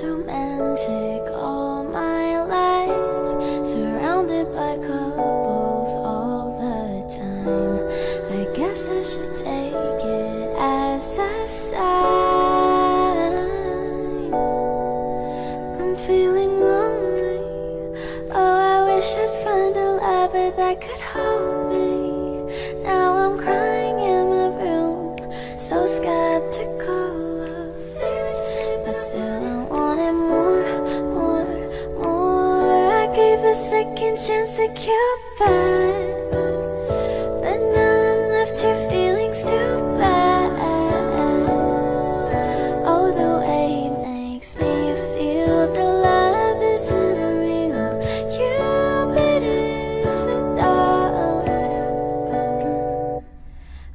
romantic all my life, surrounded by couples all the time. I guess I should take it as a sign. I'm feeling lonely. Oh, I wish I'd find a lover that could hold me. Now I'm crying in my room, so skeptical, but still I wanted more, more, more. I gave a second chance to Cupid, but now I'm left here feeling too bad. Oh, the way he makes me feel the love isn't real. Cupid is a dog.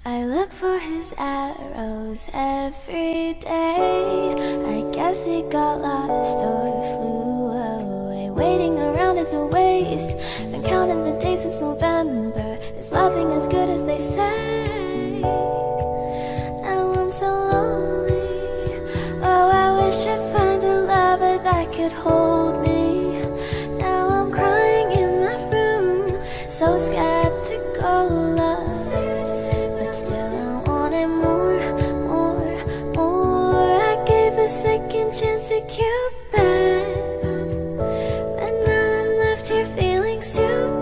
I look for his arrows every day. I guess he got lost or flew away. Waiting around is a waste. Been counting the days since November. Is loving as good as they say? Now I'm so lonely. Oh, I wish I'd find a lover that could hold me. Now I'm crying in my room, so skeptical, but still I wanted more, more, more. I gave a second chance to Cupid, but now I'm left here feeling stupid.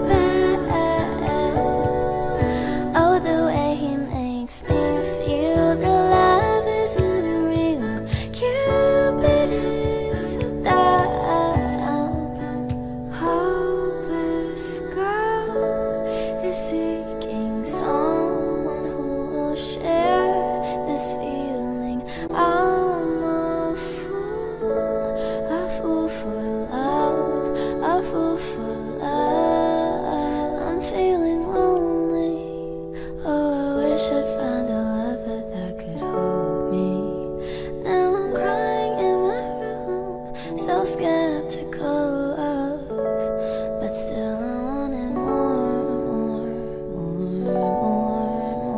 Oh, the way he makes me feel the love isn't real. Cupid is so dumb. Hopeless girl is seeking someone who will share this feeling. I'm a fool for love, a fool for love. I'm feeling lonely. Oh, I wish I'd find a lover that could hold me. Now I'm crying in my room, so skeptical of, but still I wanted more, more,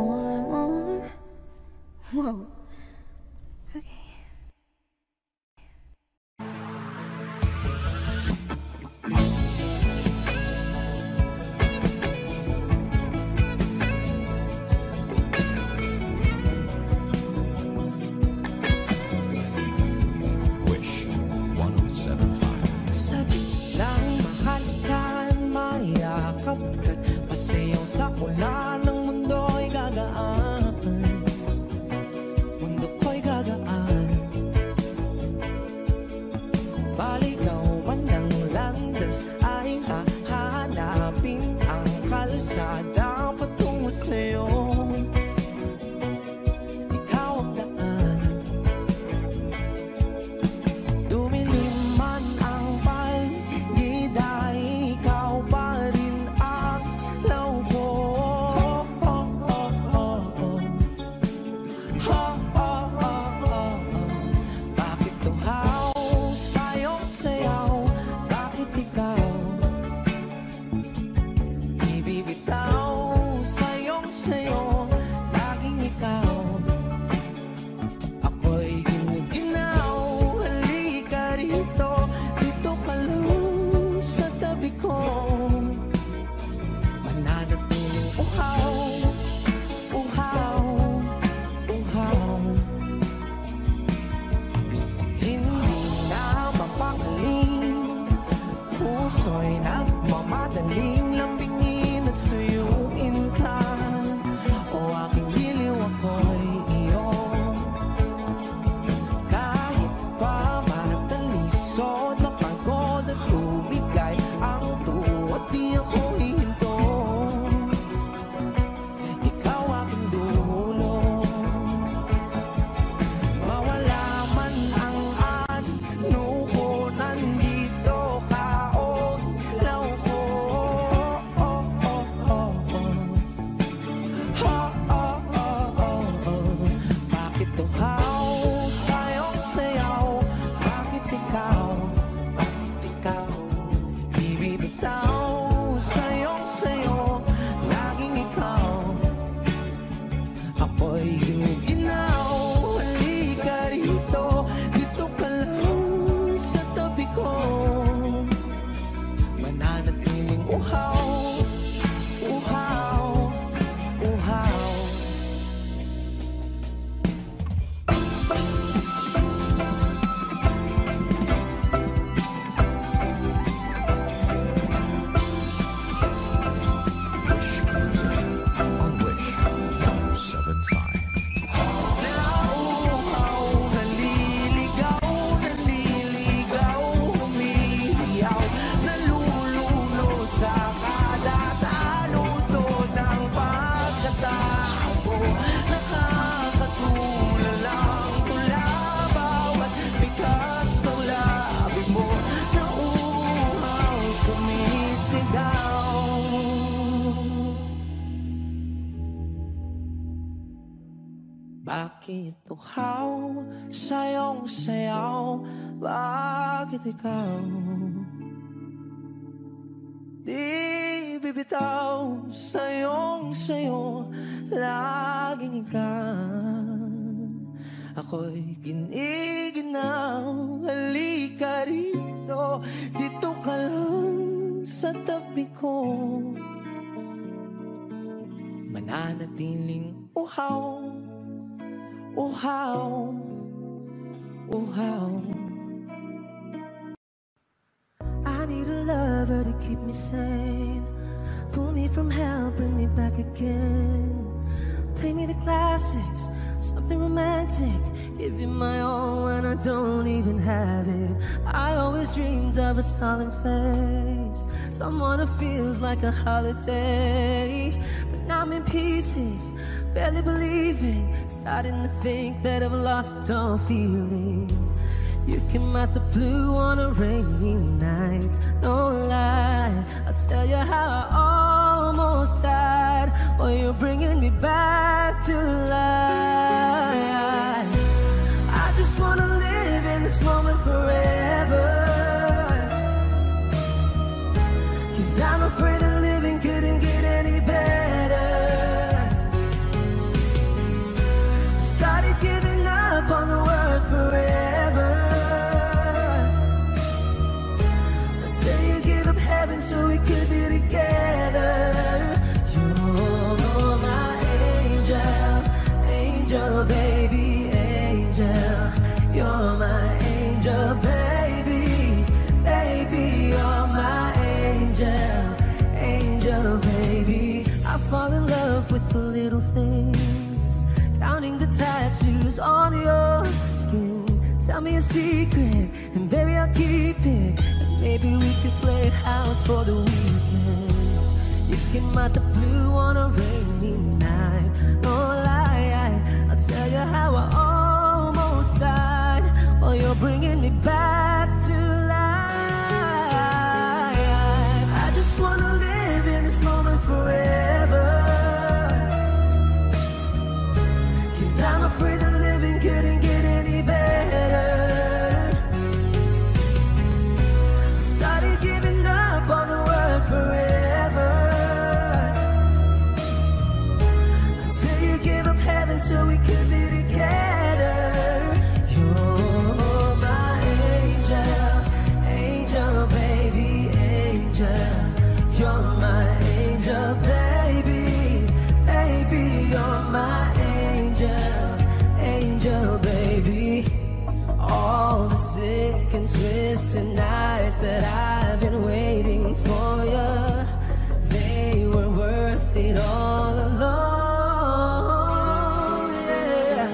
more, more, more. Whoa. Okay. Wish 1075. Sabi lang mahal ka, mayakap ka, pasayaw sa ulan ng mundo'y gagaan. Mundo ko'y gagaan. Wish Music on Wish 1075. Nauuhaw, naliligaw, umiiyaw, nalululo sa kada taluto ng pagkatao. Nakakatulala ang tula, bawat bigas ng labi mo. Nauuhaw, sumisigaw. Bakit uhaw, sayong sayaw, bakit ikaw di bibitaw, sayong sayo, laging ikaw. Ako'y giniginaw, halika rito, dito ka lang sa tabi ko. Mananatiling uhaw, uhaw, uhaw. I need a lover to keep me sane, pull me from hell, bring me back again. Play me the classics, something romantic, give you my all when I don't even have it. I always dreamed of a solemn face, someone who feels like a holiday. But now I'm in pieces, barely believing, starting to think that I've lost all feeling. You came out the blue on a rainy night, no lie, I'll tell you how I almost died, while you're bringing me back to life. I just wanna live in this moment forever, 'cause I'm afraid that living couldn't get any better. Started giving up on the word forever, until you give up heaven so we could be together. You're my angel, angel baby, angel. You're my angel baby, baby. You're my angel, angel baby. I fall in love with the little things, counting the tattoos on your skin. Tell me a secret, and baby I'll keep it. And maybe we could play house for the weekend. You came out the blue on a rainy night, no lie, I'll tell you how I almost died, while you're bringing me back to life. I just wanna live in this moment forever, 'cause I'm afraid that living couldn't get any better. Started giving up on the word forever, until you give up heaven so we could be together. You're my angel, angel baby, angel. You're my angel baby, baby. You're my angel, angel baby. All the sick and twisted nights that I've been waiting for you, they were worth it all along. Yeah,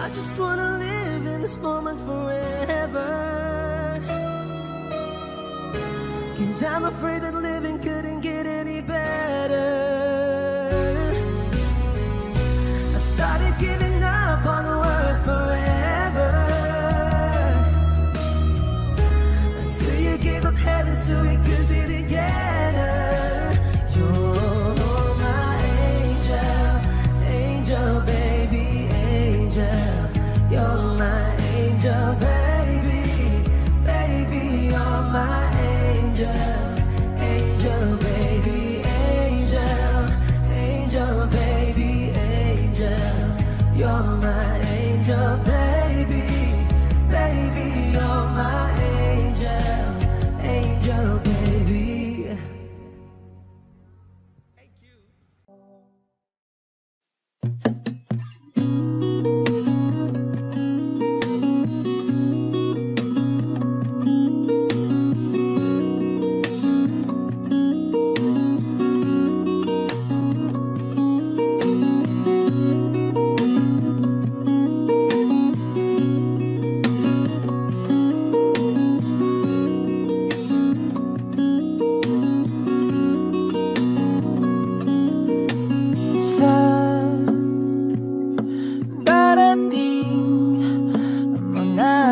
I just wanna live in this moment forever, 'cause I'm afraid that living couldn't get any better. I started giving up on the word forever, until you gave up heaven so we could be together. You're my angel, angel baby, angel. You're my angel baby, baby. You're my angel, angel baby, angel, angel baby, angel. You're my angel baby, baby. You're my angel, angel baby. Thank you.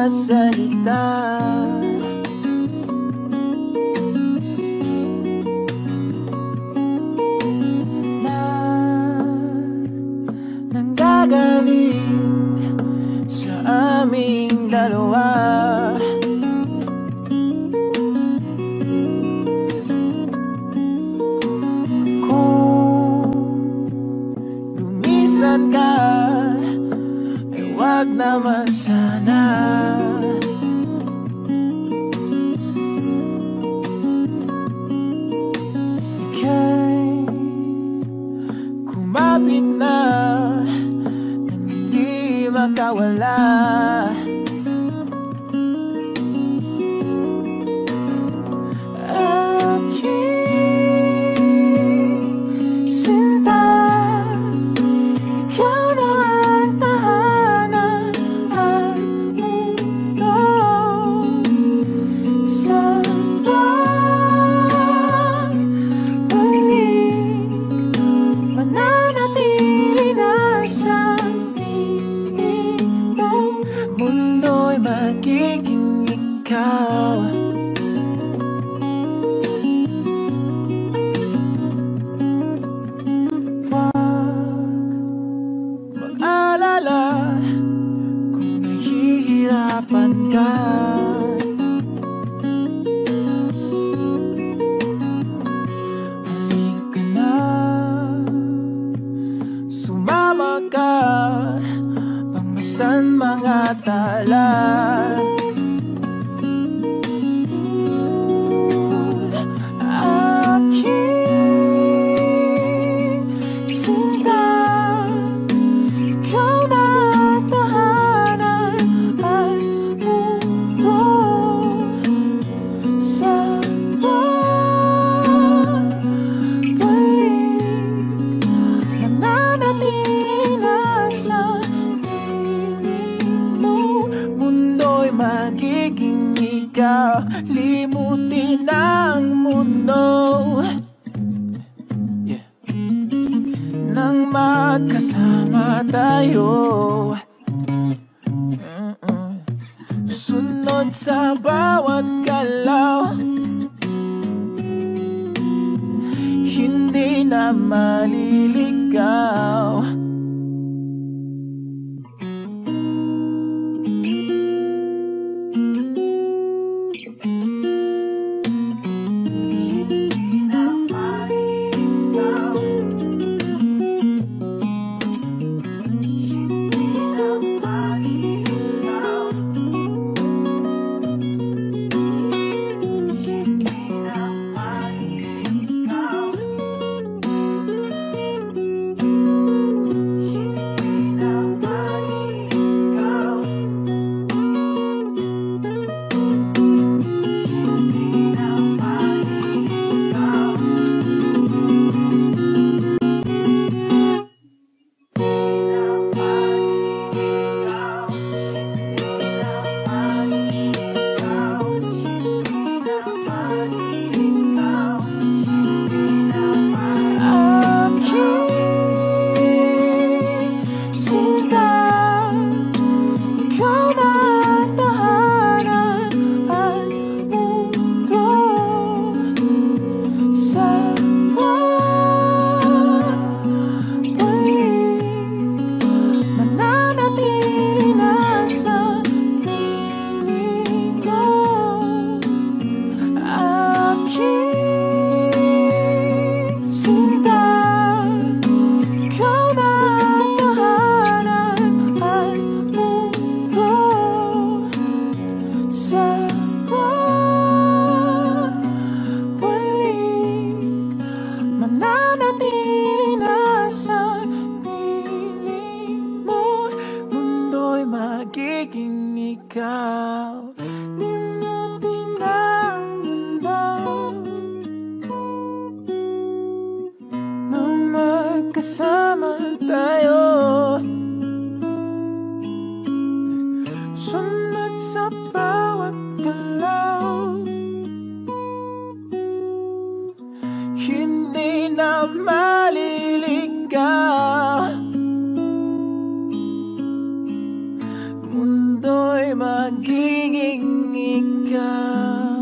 salita. Na nanggagaling sa aming dalawa. Kung lumisan ka, ay wag naman sana. Ika'y kumapit na nang hindi makawala. Aking sinta, ikaw na ang tahanan at mundo. Sa pagbalik, mananatili na sa piling mo. Mundo'y magiging ikaw. Mag-alala kung nahihirapan ka. Halika na, sumama ka, pangmasdan mga tala. Aking sinta, ikaw na ang tahanan at mundo. Sa pagbalik, mananatili na sa piling mo. Mundo'y magiging ikaw, limutin ang mundo. Nang magkasama tayo, sunod sa bawat galaw, hindi na maliligaw. magiging ikaw. Limutin ang mundo nang magkasama tayo. Sunod sa bawat galaw, hindi na maliligaw. mundo'y magiging ikaw.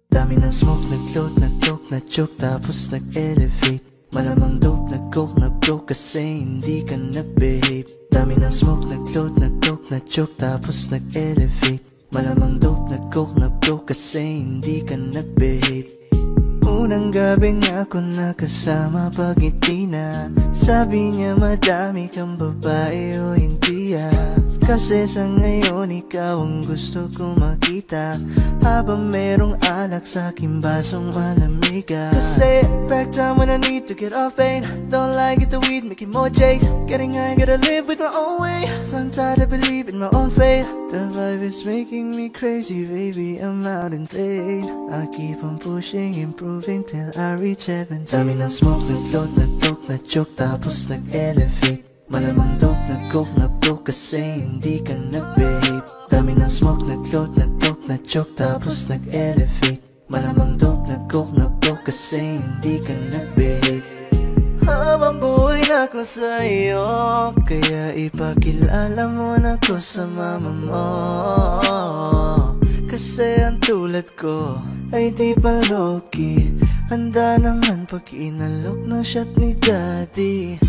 Dami ng smoke, nag-float, nag-coke, na-choke, tapos nag-elevate. Malamang dope, nag-coke, na-broke kasi hindi ka nag-behave. Dami ng smoke, nag-float, nag-coke, na-choke, tapos nag-elevate. Malamang dope, nag-coke, na-broke kasi hindi ka nag-behave. Unang gabi niya ako nakasama pag ngiti na. Sabi niya madami kang babae o hindi kasi sa ngayon ikaw ang gusto kong makita. Habang merong alak sa aking basong malamig kasi back time when I need to get off pain. Don't like it the weed, making more J's. Getting high, gotta live with my own way. Tongue tied, I believe in my own faith. The vibe is making me crazy, baby, I'm out in faith. I keep on pushing, improving till I reach heaven. Dami ng smoke, nag-float, nag-coke, na-choke, tapos nag-elevate. Malamang dope, nag-coke, na-broke kasi hindi ka nag-behave. Dami ng smoke, nag-float, nag-coke, na-choke, tapos nag-elevate. Malamang dope, nag-coke, na-broke kasi hindi ka nag-behave. Habang buhay na ko sa'yo, kaya ipakilala mo na ko sa mama mo. Kasi ang tulad ko ay di pa low-key. Handa naman pag inalok ng shot ni daddy.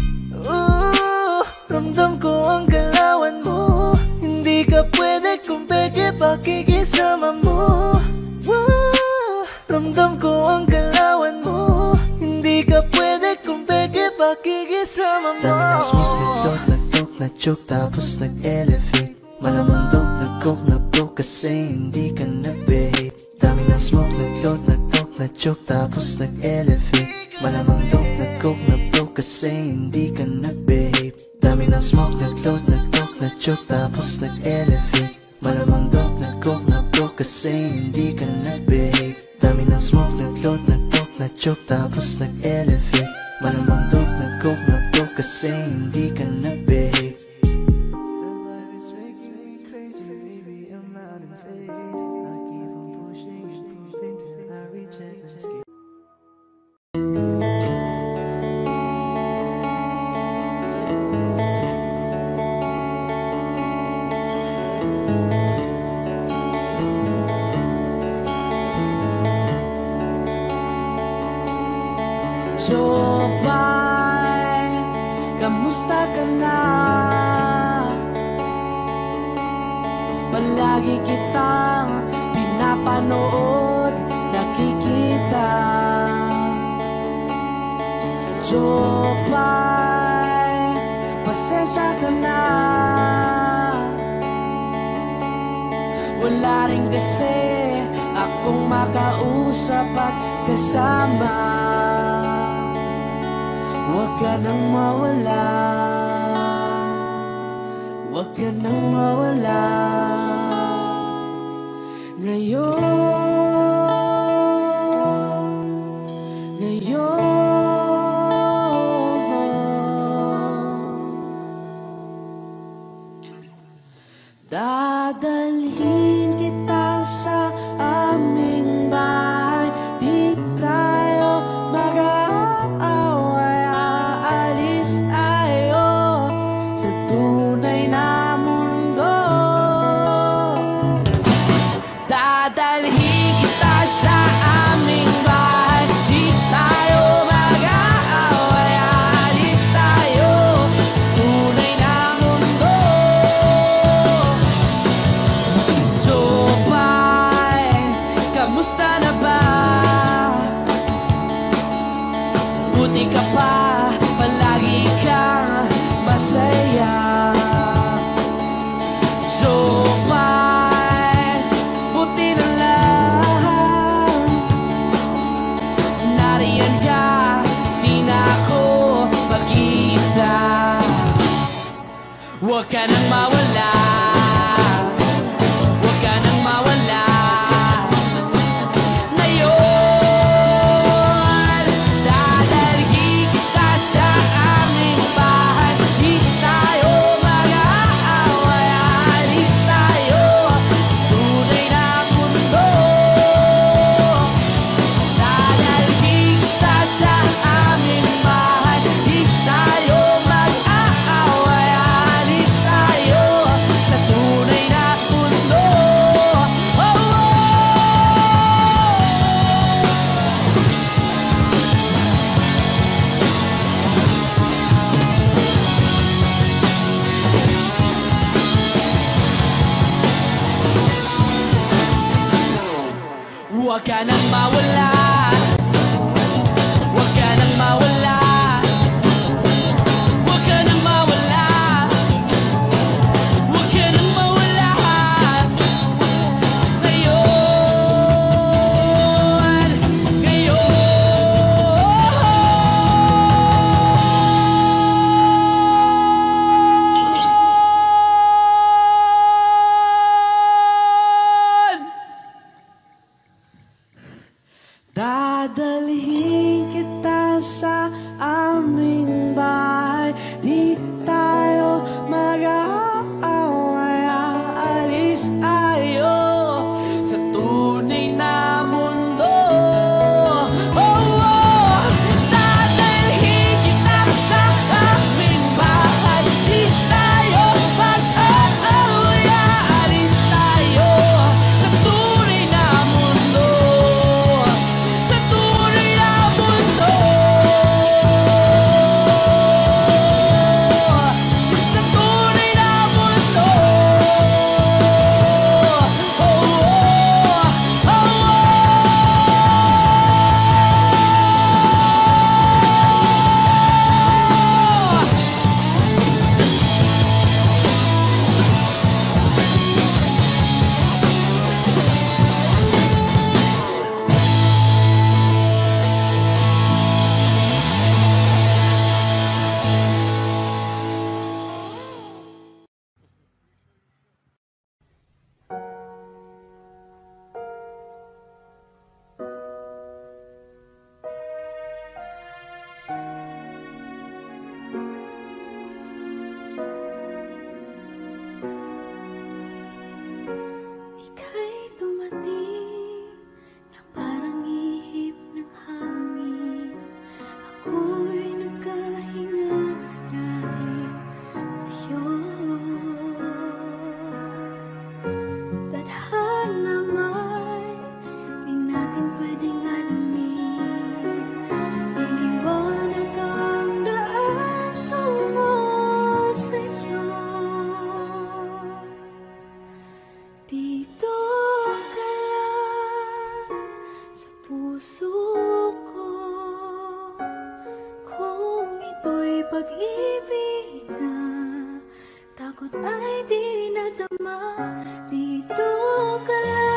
Ramdam ko ang galawan mo. Hindi ka pwede kung peke pakikisama mo. Ramdam ko ang galawan mo. Hindi ka pwede kung peke pakikisama mo. Dami ng smoke, nag-float, nag-coke, na-choke, tapos nag-elevate. Malamang dope, nag-coke, na-broke kasi hindi ka nag-behave. Dami ng smoke, nag-float, nag-coke, na-choke, tapos nag-elevate. Malamang dope, nag-coke, na-broke kasi hindi ka nag-behave. Dami ng smoke, nag-float, nag-coke, na-choke, tapos nag-elevate. Malamang dope, nag-coke, na-broke kasi hindi ka nag-behave. Dami ng smoke, nag-float, nag-coke, na-choke, tapos nag-elevate. Malamang dope, nag-coke, na-broke kasi hindi ka nag-behave. The vibe is making me crazy, baby, I'm out in faith. I keep on pushing, improving till I reach heaven. Jopay, kamusta ka na? Palagi kitang pinapanood, nakikita. Jopay, pasensya ka na. Wala rin kasi akong makausap at kasama. Huwag ka nang mawala, huwag ka nang mawala. Dadalhin kita sa aming bahay. Di tayo mag-aaway, aalis tayo sa tunay na mundo. Dadalhin kita sa aming bahay. Di tayo mag-aaway, aalis tayo tunay na mundo. Jopay, kamusta na ba? Buti ka pa, palagi kang masaya. Jopay, buti na lang nariyan ka, di na ako mag-iisa. Huwag ka nang mawala, huwag ka nang mawala. Ngayon, dadalhin kita sa aming ka nang mawala, huwag ka nang mawala, huwag ka nang mawala, huwag ka nang mawala. Ngayon, ngayon. Dadalhin kita sa aming bahay, di tayo mag-aaway, aalis tayo sa tunay na mundo. Oh, oh. Dadalhin kita sa aming bahay, di tayo mag-aaway, aalis tayo sa tunay na mundo. Ika'y dumating na parang ihip ng hangin. Ako'y nagkahinga dahil sa'yo. Tadhana may di natin pwedeng alamin. Iniwanag ang daan tungo sa'yo. Dito ka lang sa puso ko, kung ito'y pag-ibig na takot ay di nadama. Dito ka lang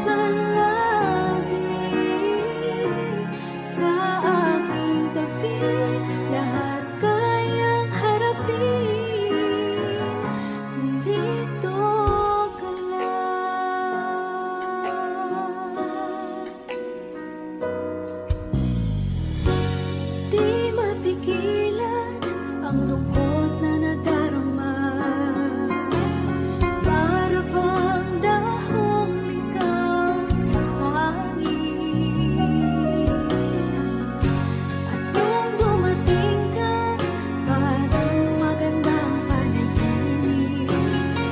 palagi sa aking tabi, lahat kayang harapin kung dito ka lang. Di mapigilan ang lungkot na nadarama, para bang dahong ikaw sa hangin. At nung dumating ka, parang magandang panaginip,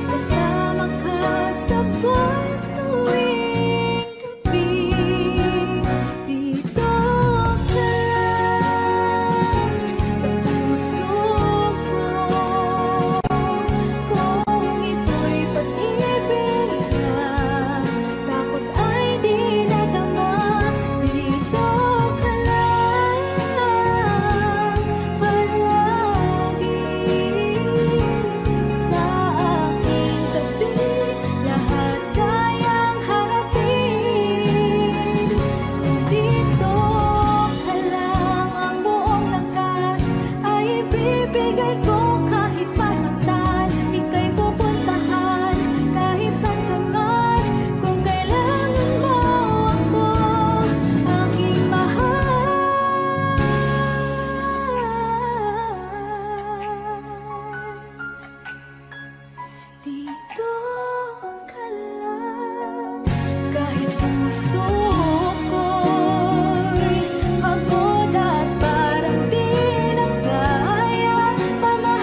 kasama ka sa buwan tuwing gabi. Dito ka lang sa puso ko, kung ito'y pag-ibig na takot ay di nadama. Dito ka lang palagi sa aking tabi, lahat kayang harapin kung dito ka lang. Ang buong lakas ay ibibigay ko kahit masaktan, ika'y pupuntahan kahit saan ka man. Kung kailangan mo ako, aking mahal, dito ka lang. Kahit puso ko'y pagod at parang di na kaya, pamahal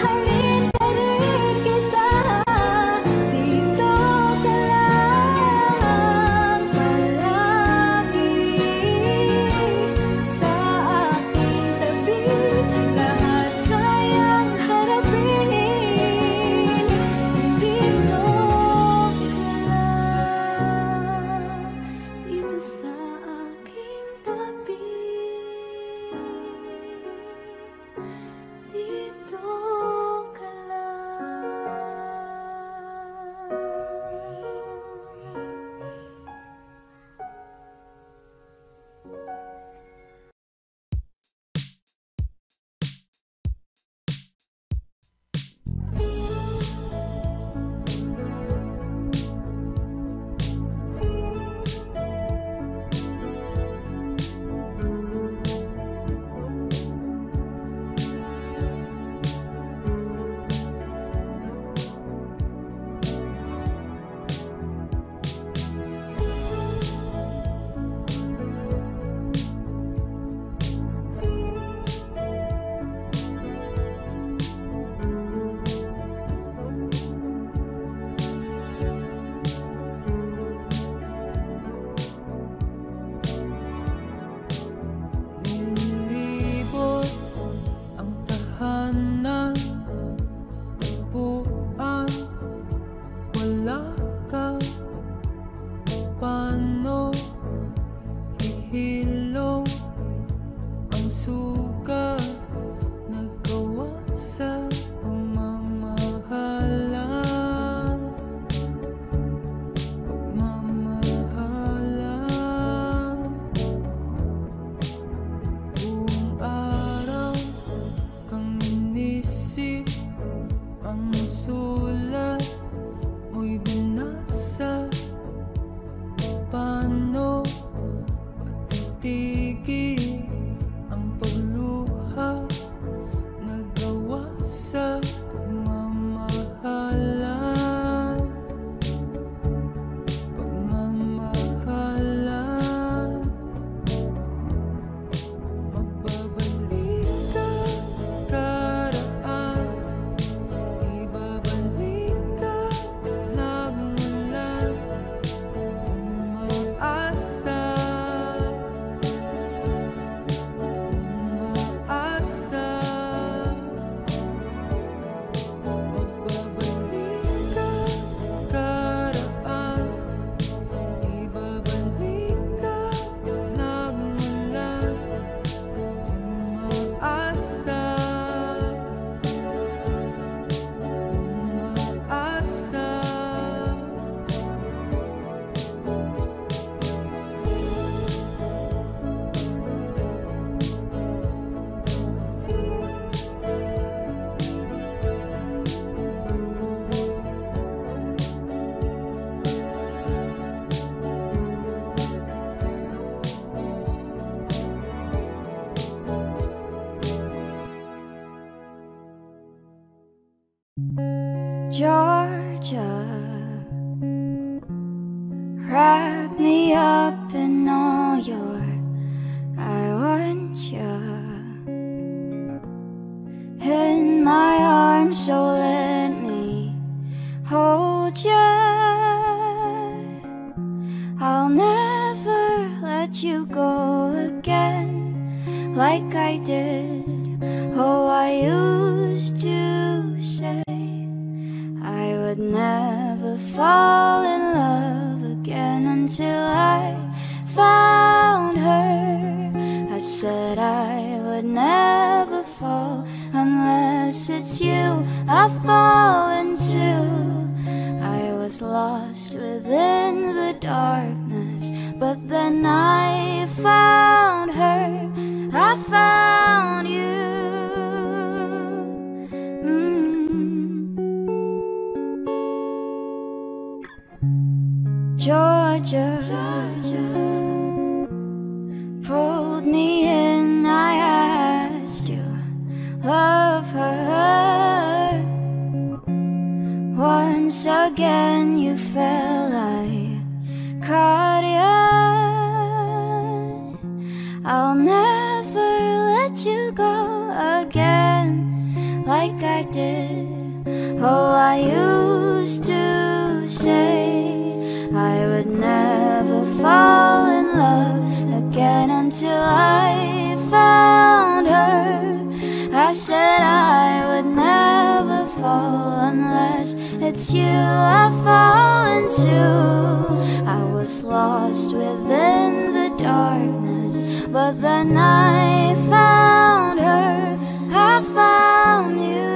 Georgia, wrap me up in all your I want you in my arms, so let me hold you. I'll never let you go again like I did. Oh, I used to say I would never fall in love again until I found her. I said I would never fall unless it's you I fall into. I was lost within the darkness, but then I found her. I found you. Georgia, pulled me in, I asked you, love her. Once again you fell, I caught you. I'll never let you go again like I did. Oh, I used to say I would never fall in love again until I found her. I said I would never fall unless it's you I fall into. I was lost within the darkness, but then I found her. I found you.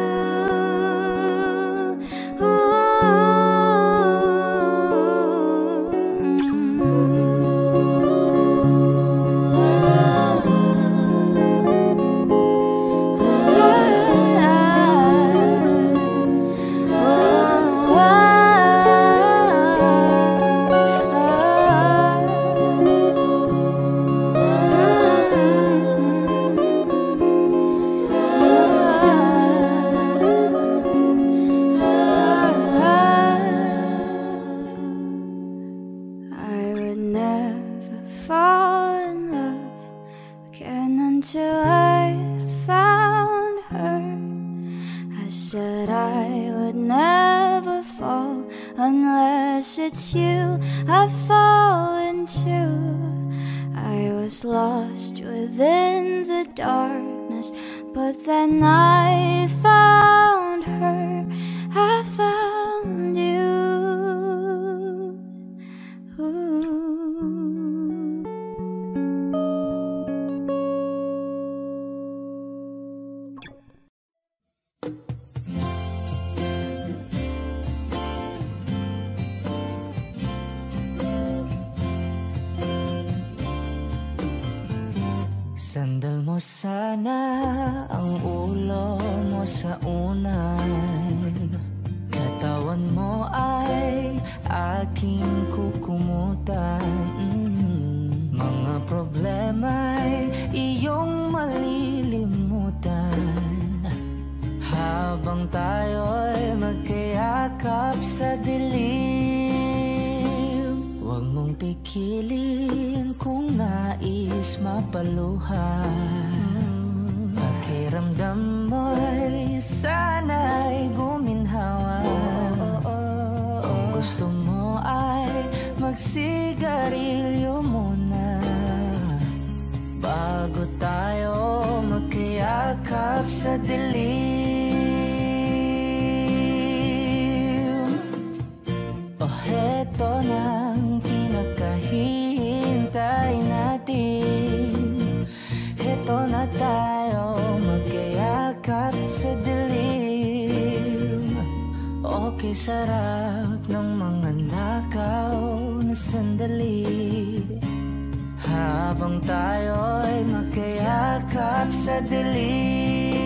Until I found her. I said I would never fall unless it's you I fall into. I was lost within the darkness, but then I found her. I found you. Sandal mo sana ang ulo mo sa unan. Katawan mo ay aking kukumutan. Mga problema'y iyong malilimutan habang tayo'y magkayakap sa dilim. Huwag mong pikilin kung nais mapaluhan. Pakiramdam mo'y sana'y guminhawa. Kung gusto mo ay magsigarilyo muna bago tayo magkayakap sa dilim. Oh, heto nang pinakahihintay natin. Heto na tayo magkayakap sa dilim. Okay, sarap ng mga nakaw na sandali habang tayo'y magkayakap sa dilim.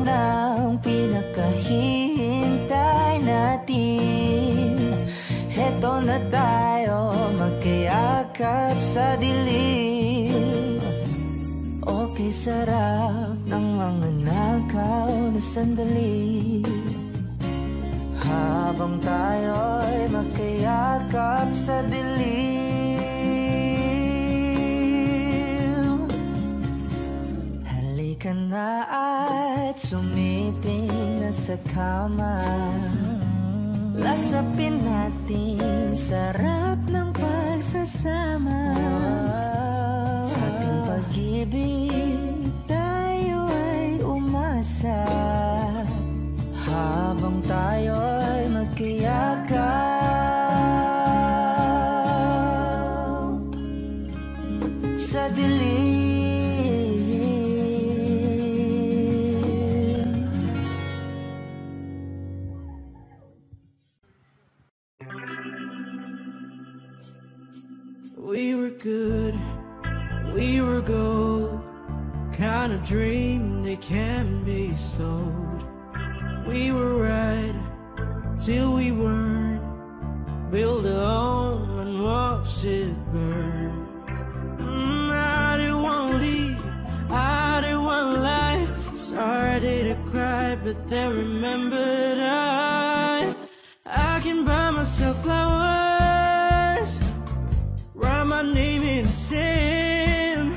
na ang pinakahihintay natin. Heto na tayo, magkayakap sa dilim. Okay, sarap ng mga nakaw na sandali, habang tayo'y magkayakap sa dilim. Halika na at sumiping na sa kama, lasapin natin sarap ng pagsasama. Sa ating pag-ibig tayo ay umasa, habang tayo'y magkayakap sa dilim. We were good, we were gold, kind of dream that can be sold. We were right till we weren't, build a home and watch it burn. I didn't want to leave, I didn't want to lie. Sorry to cry, but then remembered I can buy myself flowers, write my name in the sand,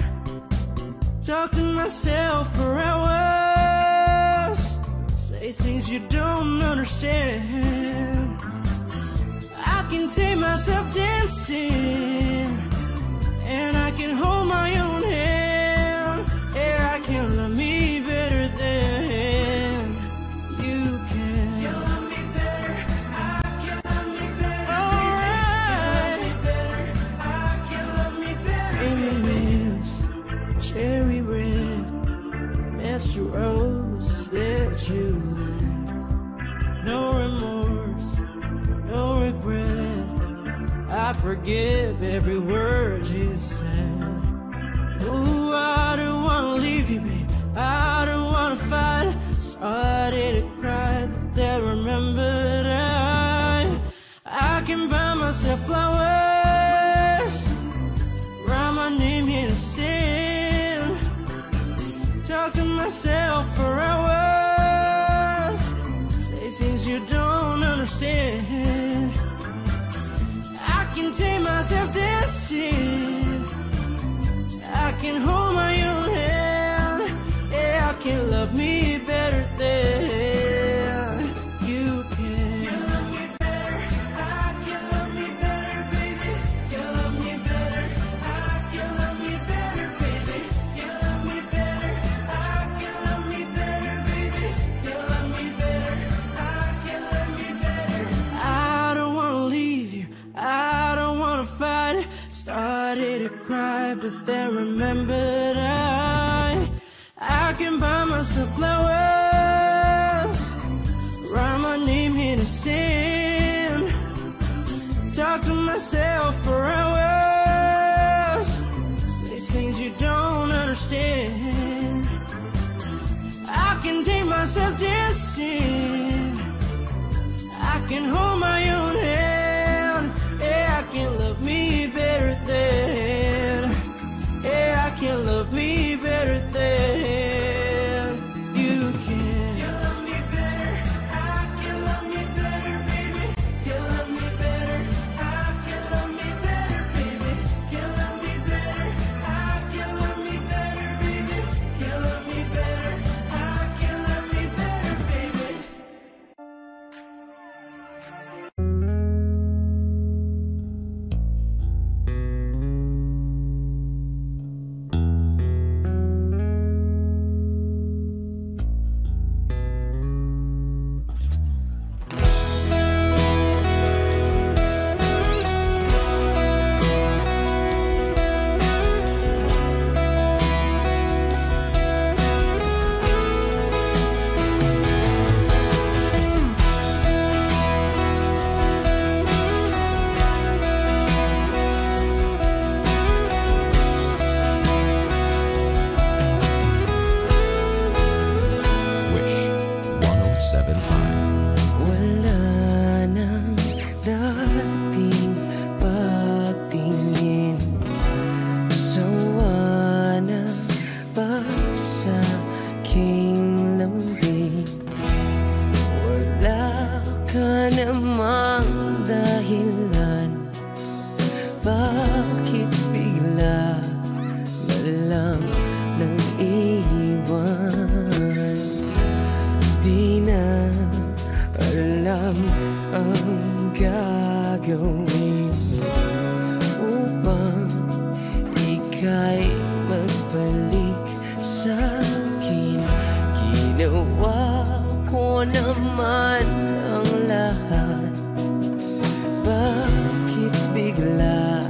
talk to myself for hours, say things you don't understand. I can take myself dancing, and I can hold my own hand. Yeah, I can love me better than you can. You love me better, I can love me better. Alright, I can love me better. Amy Mills, cherry red, Mr. Rose that you left. No remorse, no regret, I forgive every word you said. Ooh, I don't wanna leave you, babe, I don't wanna fight. Started to cry, but then remembered I can buy myself flowers, write my name in the sand, talk to myself for hours, say things you don't understand. I can take myself dancing, I can hold my own hand. Yeah, I can love me better than you can. You love me better, I can love me better, baby. You love me better, I can love me better, baby. You love me better, I can love me better, baby. You love me better, I can love me better. I don't wanna leave you, I don't wanna fight. Started to cry, but then remembered I can buy myself flowers, write my name in the sand, talk to myself for hours, say things you don't understand. I can take myself dancing, I can hold my own hand. Yeah, I can love me better than, yeah, I can love me better than you can. You love me better, I can love me better, baby. You love me better, I can love me better, baby. You love me better, I can love me better, baby. You love me better, I can love me better, baby. Wala nang dating pagtingin, sawa na ba sa aking lambing? Wala ka namang dahilan, bakit bigla na lang nang iwan? Di na alam ang gagawin upang ika'y magbalik sa'kin. Ginawa ko naman ang lahat, bakit bigla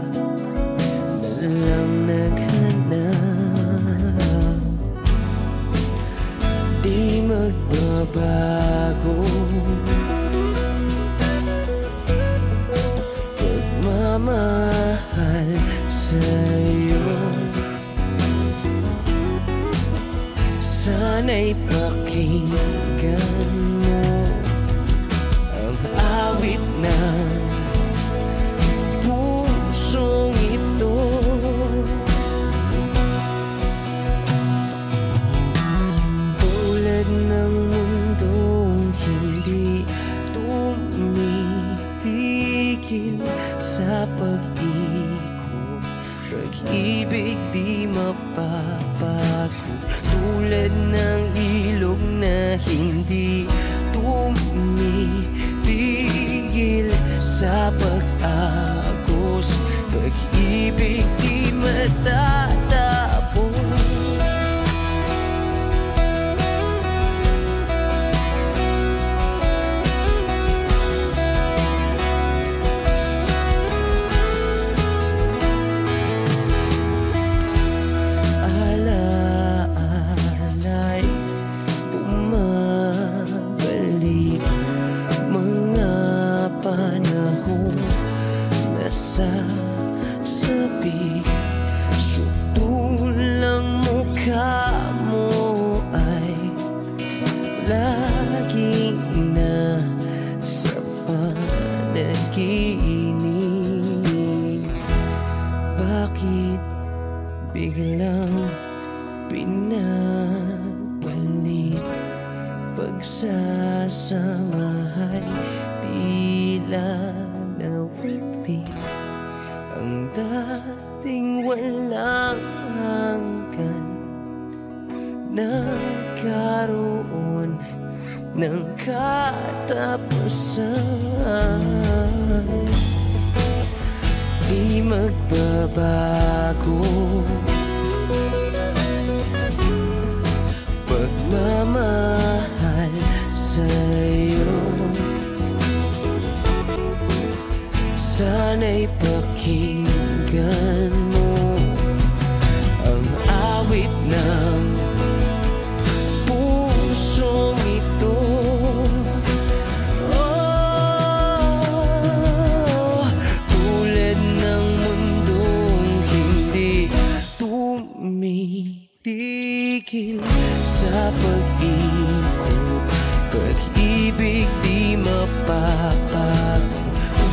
na lang naghanap? Di magbabago pagmamahal sa'yo. Sana'y pakinggan mo ang awit ng pusong ito. Tulad ng mundong hindi tumitigil sa pag-ikot, pag-ibig di mapapago. Tulad ng ilog na hindi tumitigil sa pag-agos, pag-ibig di matatapos. Alaala'y bumabalik, mga panahon na sasabik. Sutulang mukha mo ay lagi na sa panaginip. Bakit biglang pinabalik? Pagsasamahay tila nawagli, ang dating walang hanggan nagkaroon ng katapusan. Di magbabago pagmamahal sa'yo. Sana'y pakinggan mo ang awit ng pusong ito. Oh, tulad ng mundong hindi tumitigil sa pag-ikot, pag-ibig di mapapago.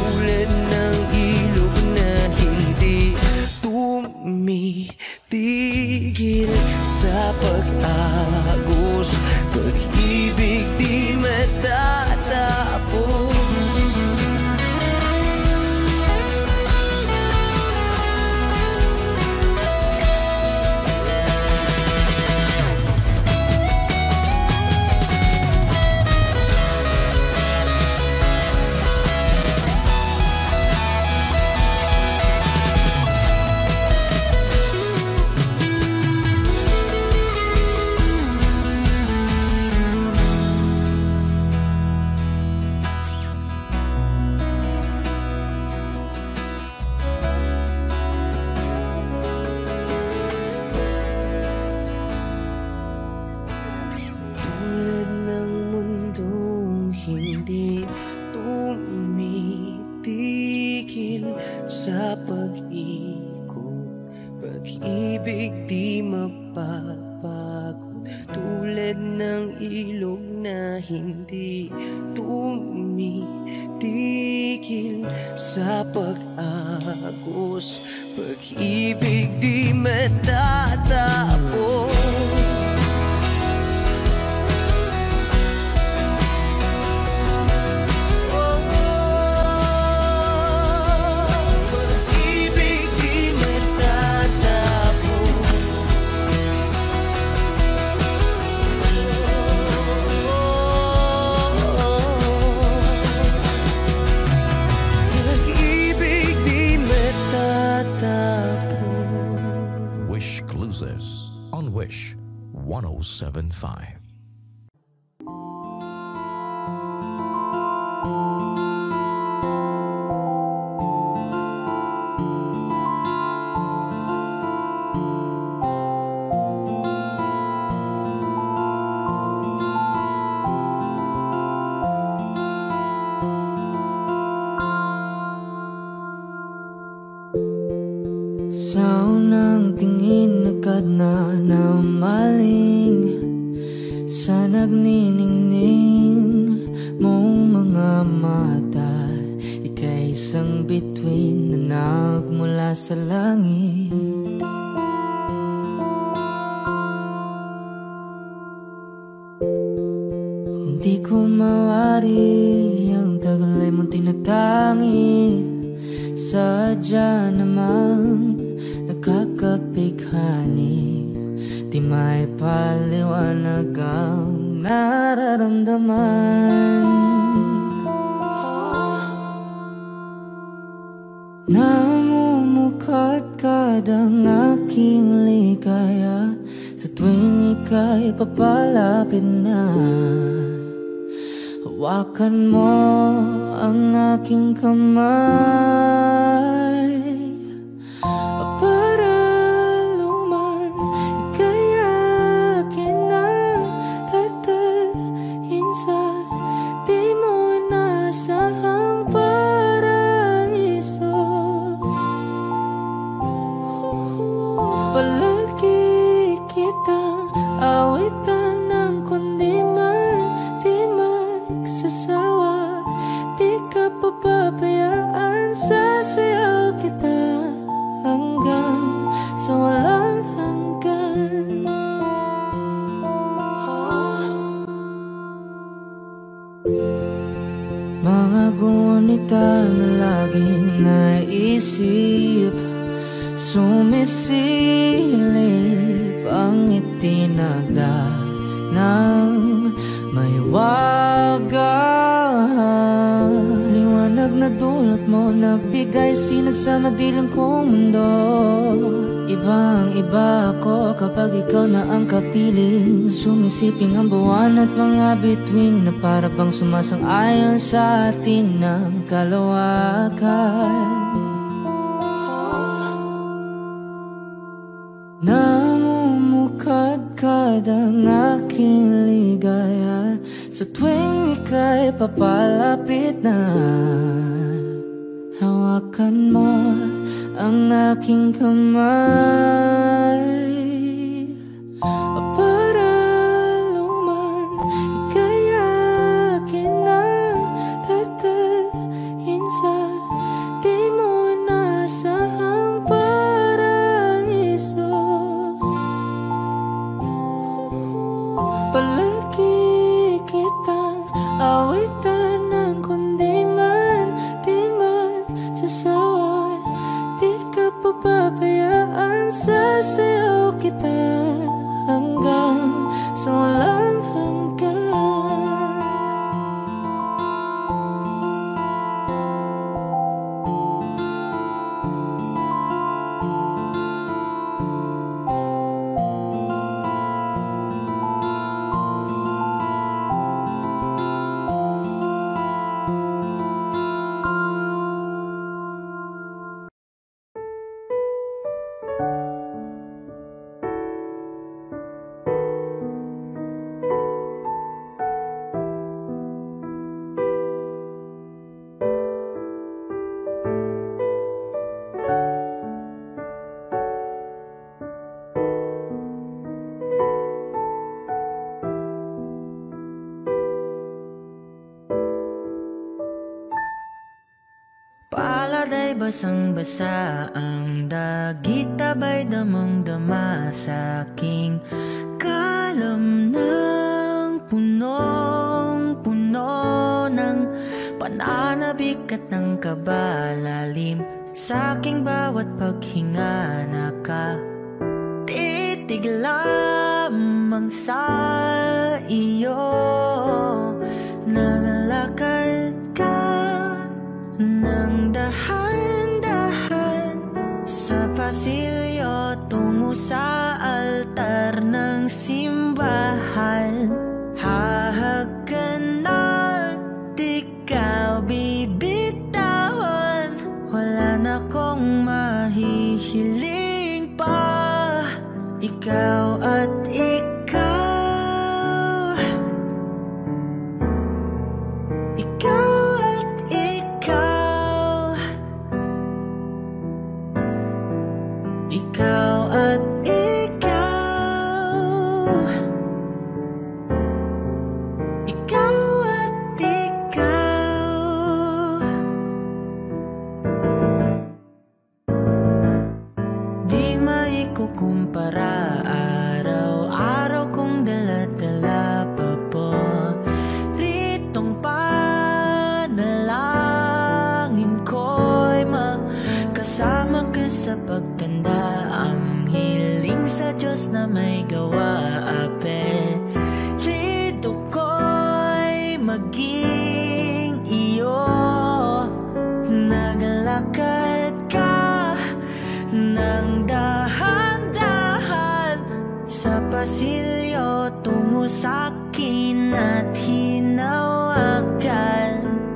Tulad ng ilog na ilog na hindi tumitigil sa pag-agos. Pag-ibig di matatapos. Wish Cruises on Wish 1075. Sa unang tingin agad na namaling sa nagniningning mong mga mata. Ika'y isang bituin na nagmula sa langit. Hindi ko mawari ang tagal ay mong tinatangi. Sadya namang nakakapighani, di may paliwanag ang nararamdaman. Namumukadkad ang aking ligaya sa tuwing ika'y papalapit na. Hawakan mo ang aking kamay para luman ika'y akin ang tatalhin sa di mo inasahang paraiso. Palagi kitang awitan ng kundi man di magsasawa. Di ka papabayaan, sasayaw kita hanggang sa walang hanggan. Mga gunita na laging naisip, sumisilip ang itinagda ng may wagang liwanag na dulot mo, nagbigay sinag sa madilim kong mundo. Ibang iba ako kapag ikaw na ang kapiling, sumisiping ang buwan at mga bituin na para bang sumasang-ayon sa atin ng kalawakan. Namumukadkad ang aking ligaya sa tuwing ika'y papalapit na. Hawakan mo ang aking kamay para luman ika'y akin ang tatalhin sa di mo inasahang paraiso. Palagi kitang awitan ng kundi man di magsasawa. Di ka papabayaan, sasayaw basang-basa ang dagit, tabay damang-dama sa aking kalam ng punong-puno ng pananabik at ng kabalalim. Sa aking bawat paghinga nakatitig lamang sa iyo. Nagalakad ka ng dahan-dahan sa pasilyo tungo sa altar ng simbahan. Hahagan at ikaw bibitawan, wala na kong mahihiling pa. Ikaw at ikaw, ikaw at ikaw, ikaw at ikaw, ikaw at ikaw. Di maikukumpara, araw-araw kong dala-dala pa po ritong panalangin ko'y makasama ka sa pagtanda. Ang hiling sa Diyos na may gawa, apelido ko'y maging iyo. Nagalakad ka ng dahan-dahan sa pasilyo tungo sa'kin at hinawakan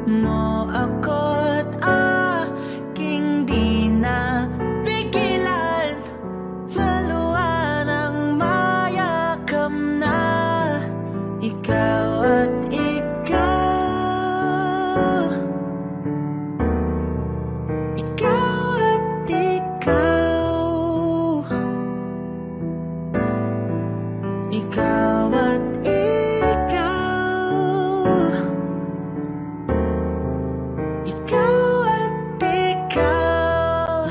mo ako't aking di na pigilan. Maluwan ang mayakam na ikaw at ikaw, ikaw at ikaw, ikaw at ikaw, ikaw at ikaw.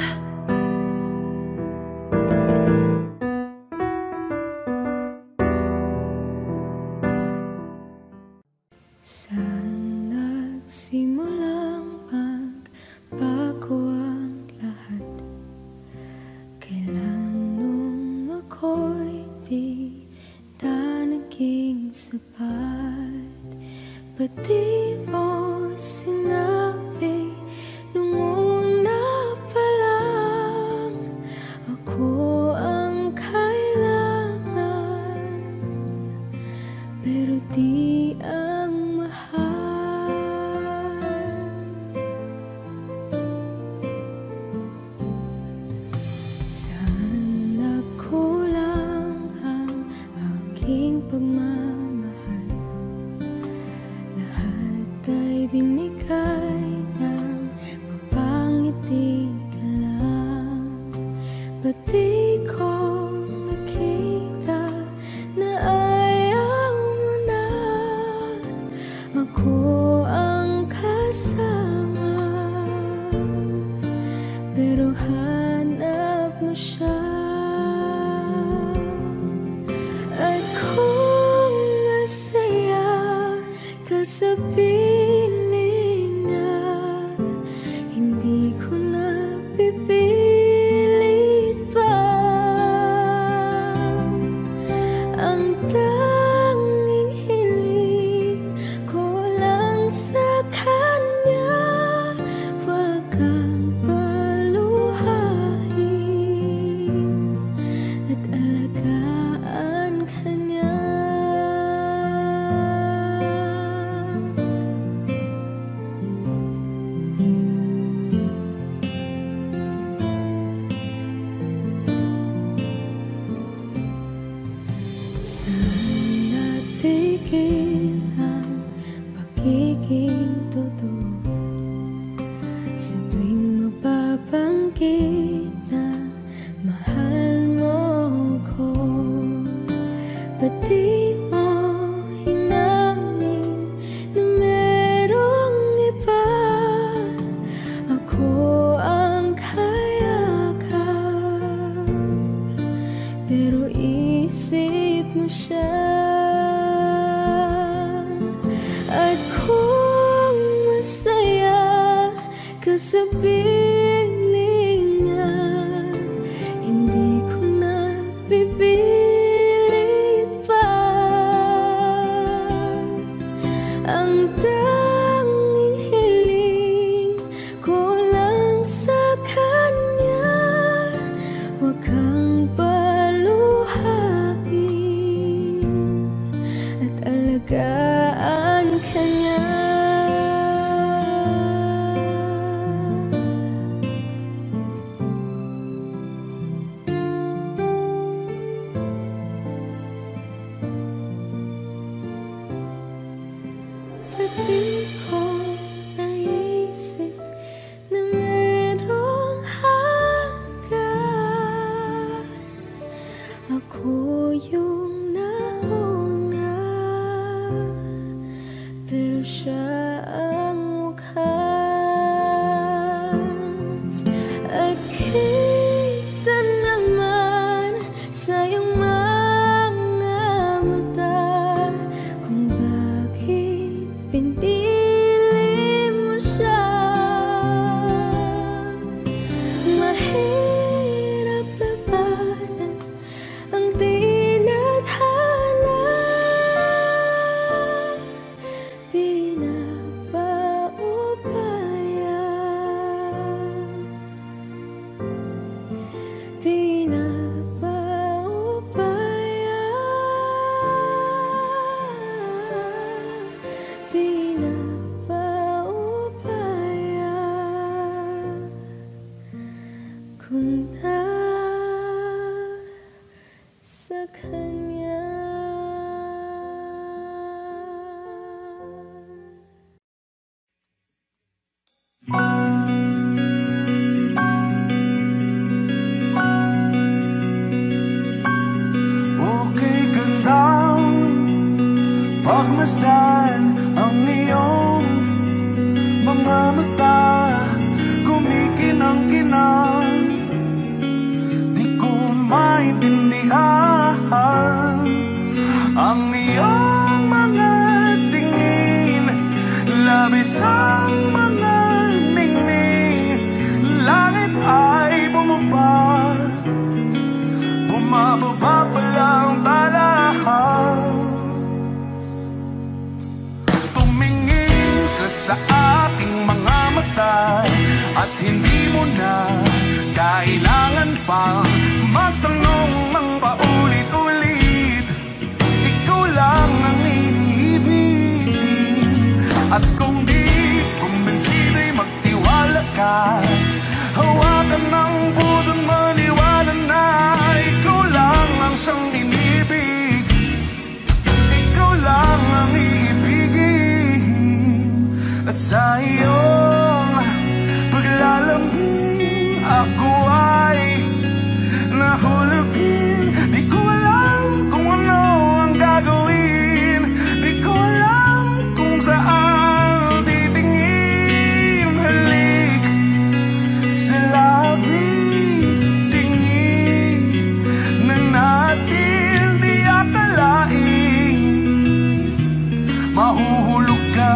Saan nagsimulang magbago ang lahat? Kailan nung ako'y di na naging sapat? Ba't di mo sinabi nung una pa lang ako ang kailangan, pero di ang mahal? Saan nagkulang ang aking pagmamahal? Lahat ay binigay ng mapangiti ka lang. Ba't di ko nakita na ayaw mo na ako ang kasama? Pero hanap mo siya. At kung masaya ka sa piling na, hindi ko na pipilit pa. Ang tanging hiling ko lang sa kanya, wag kang paluhain at alagaan ka niya. sa piling niya, hindi ko na pipilit pa. Ang tanging hiling ko lang sa kanya, huwag kang paluhain at alagaan ka niya. Di ko naisip na merong hanggan, ako yung nauna, pero siya ang wakas. At kita naman sa iyong mga mata kung bakit pinili mo siya. Mahirap labanan ang tinadhana, kung nasa kanya. Okay gandang pagmasdan ang iyong mga mata, kumikinang-kinang, di ko maintindihan ang iyong mga tingin, labis ang mga ningning. Langit ay bumaba, bumababa pa lang talahan. Tumingin ka sa aking mga mata at hindi mo na kailangan pang magtanong ng paulit-ulit. Ikaw lang ang iniibig, at kung di kumbinsido'y magtiwala ka. Hawakan ng puso't maniwala na ikaw lang ang siyang inibig. Ikaw lang ang iibigin, at sa iyong paglalambing ako ay nahulugin. Di ko alam kung ano ang gagawin, di ko alam kung saan titingin. Halik sa labi, tingin na natin di akalain. Mahuhulog ka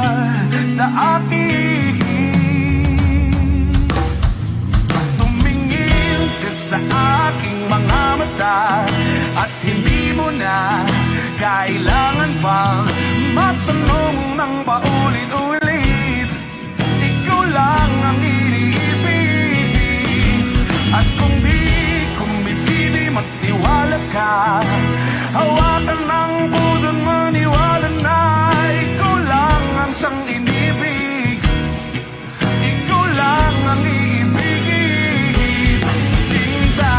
sa akin. Tumingin ka sa aking mga mata at hindi mo na kailangan pang magtanong ng paulit-ulit. Ikaw lang ang iniibig, at kung di kumbinsido'y magtiwala ka. Hawakan ng puso't maniwala na ikaw lang ang siyang inibig. Ikaw lang ang iibigin, Sinta.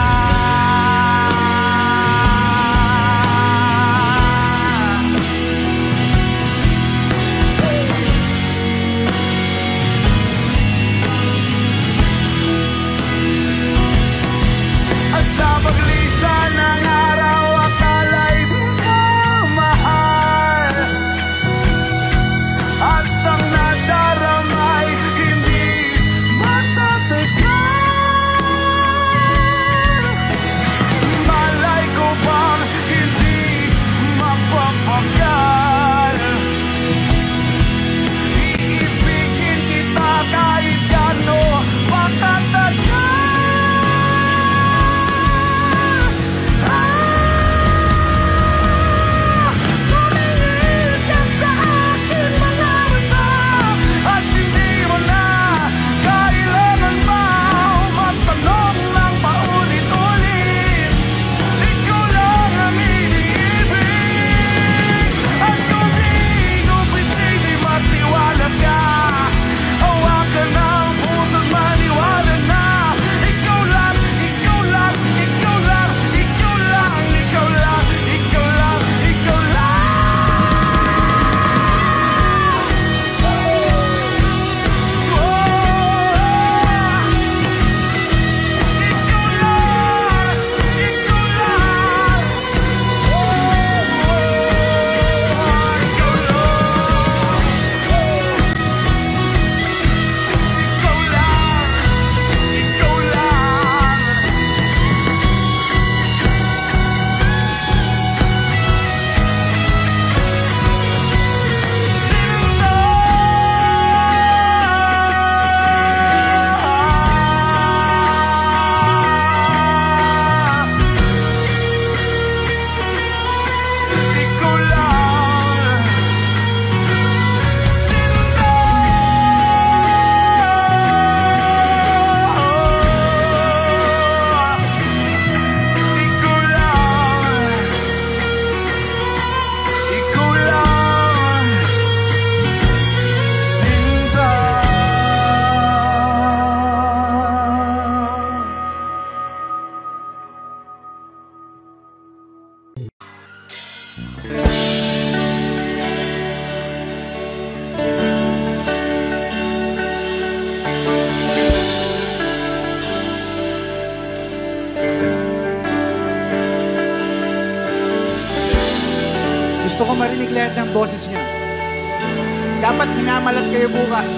ng boses niya. Dapat minamalat kayo bukas.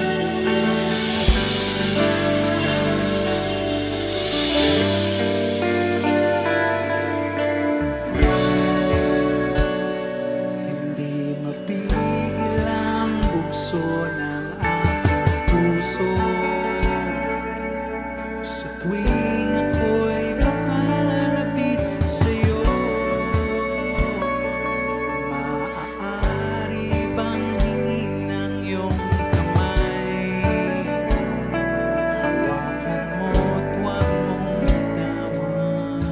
Hindi mapigil ang bugso ng aking puso sa tuwing ako'y papalapit sa'yo. Maaari bang hingin ng iyong kamay? Hawakan mo't huwag mong bitawan.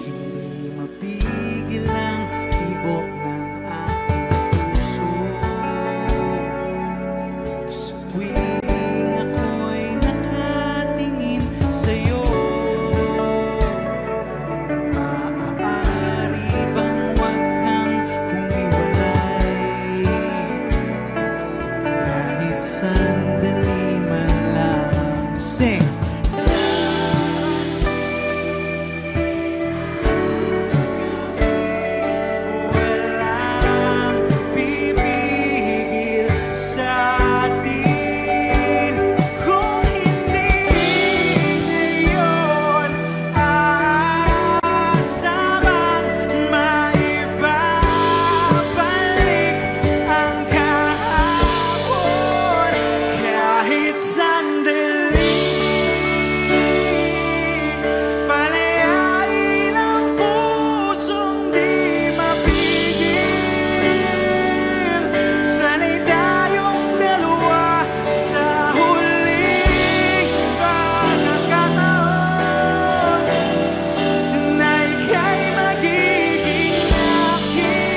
Hindi mapigil ang tibok ng aking puso sa tuwing ako'y nakatingin sa'yo. Maaari bang huwag kang humiwalay kahit sandali man lang? Sing! Walang pipigil sa atin kung hindi ngayon aasabang maibabalik ang kahapon kahit sandali. Palayain ang pusong di mapigil. Sana'y tayong dalawa sa huling pagkakataon na ika'y magiging akin.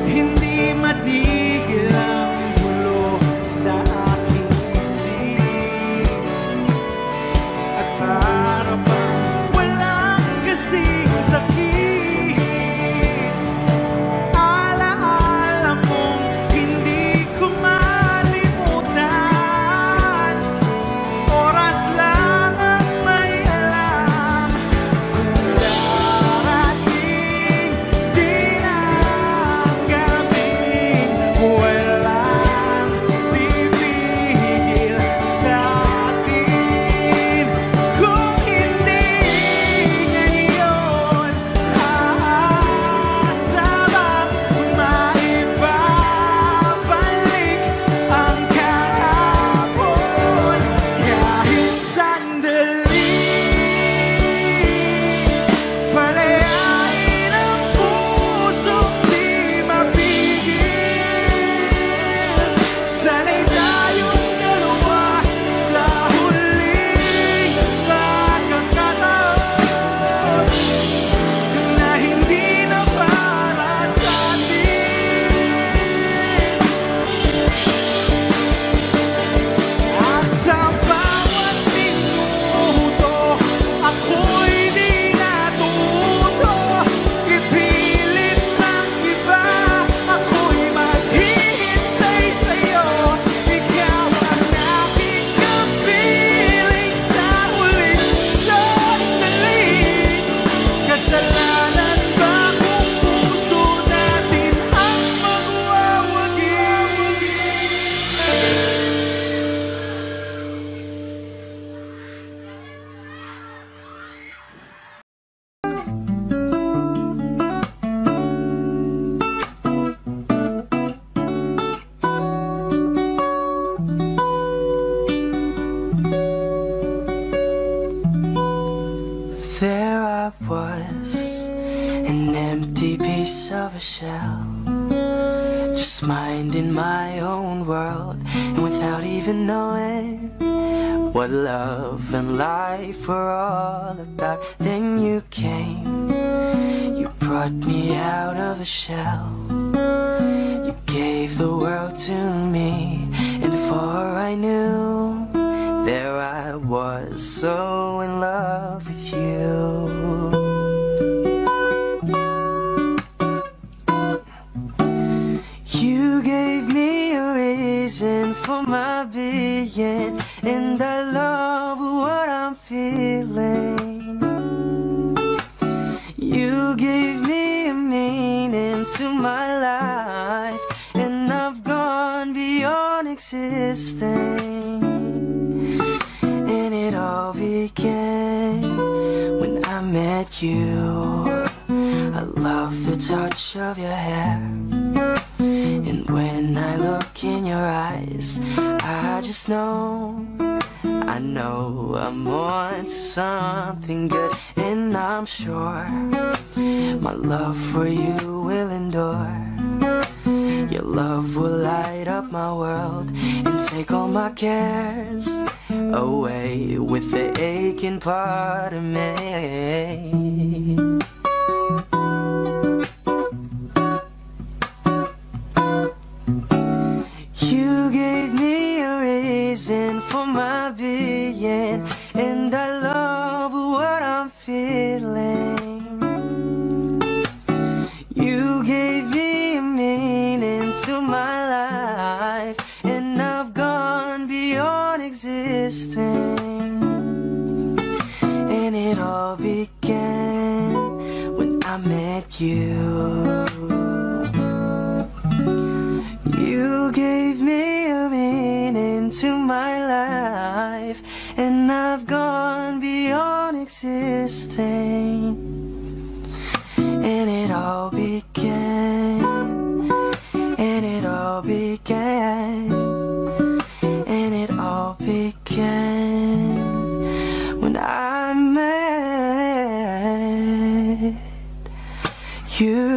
Hindi matigil ang gulo sa aking isip at para bang walang kasing sakit. Alaala mong hindi ko malimutan. Oras lang ang may alam kung darating din ang gabing walang pipigil sa atin kung hindi ngayon aasabang maibabalik ang kahapon kahit sandali. Palayain ang pusong di mapigil. Sana'y tayong dalawa sa huling pagkakataon na hindi na para sa atin. At sa bawat minuto ako'y di natuto ipilit ng iba. Ako'y maghihintay sa'yo. Ikaw ang aking kapiling sa huling sandali. Kasalanan ba kung puso natin ang magwawagi? There I was, an empty piece of a shell, just minding my own world, and without even knowing what love and life were all about. Then you came, you brought me out of the shell, gave the world to me, and before I knew there I was, so in love with you. You gave me a reason for my being, and I love what I'm feeling. You gave me a meaning to my life, and I've gone beyond existing. And it all began when I met you. I love the touch of your hair, and when I look in your eyes, I just know, I know I'm on to something good. And I'm sure my love for you will endure. Your love will light up my world and take all my cares away with the aching part of me. You gave me a reason for my being, and I love what I'm feeling. You gave me a meaning to my life, and I've gone beyond existing. And it all began when I met you. You gave me a meaning to my life, and I've gone beyond existing. And it all began, and it all began, and it all began when I met you.